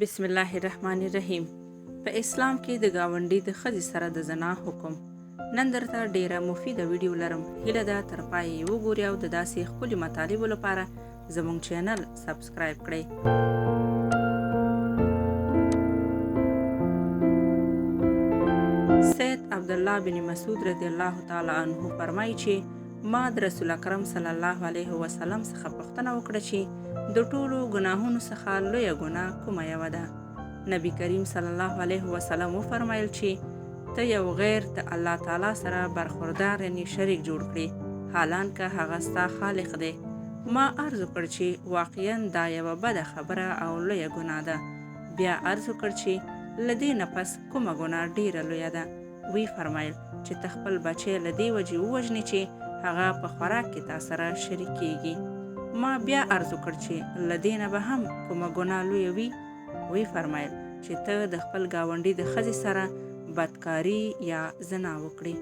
بسم الله الرحمن الرحیم. په اسلام کې د گاونډي د ښځې سره د زنا حکم. نن درته ډیره مفیده ویډیو لرم. هیله ده تر پای یې وګورئ او د داسې ښکلي مطالبو لپاره زموږ چینل سبسکرایب کړئ. سید عبدالله بن مسعود رضی الله تعالی عنه فرمایي چې ما د رسول اکرم صلی الله علیه وسلم څخه پوښتنه وکړه چې د ټولو ګناهونو څخه لویه ګناه کومه یوه ده؟ نبی کریم صلی الله علیه وسلم وفرمایل چې ته یو غیر د الله تعالی سره برخوردار یعنی شریک جوړ کړي، حالانکه هغه ستا خالق دی. ما عرض وکړ چې واقعا دا یوه بده خبره او لویه ګناه ده. بیا عرض وکړ چې له دې نه پس کومه ګناه ډیره لویه ده؟ وی فرمایل چې ته خپل بچی له دې وجې ووژنې چې هغه په خوراک کې تا سره شریک کیږي. ما بیا عرض وکړ چې له دې نه به هم کومه ګناه لویه وي؟ وی فرمایل چې ته د خپل ګاونډي د ښځې سره بدکاري یا زنا وکړې.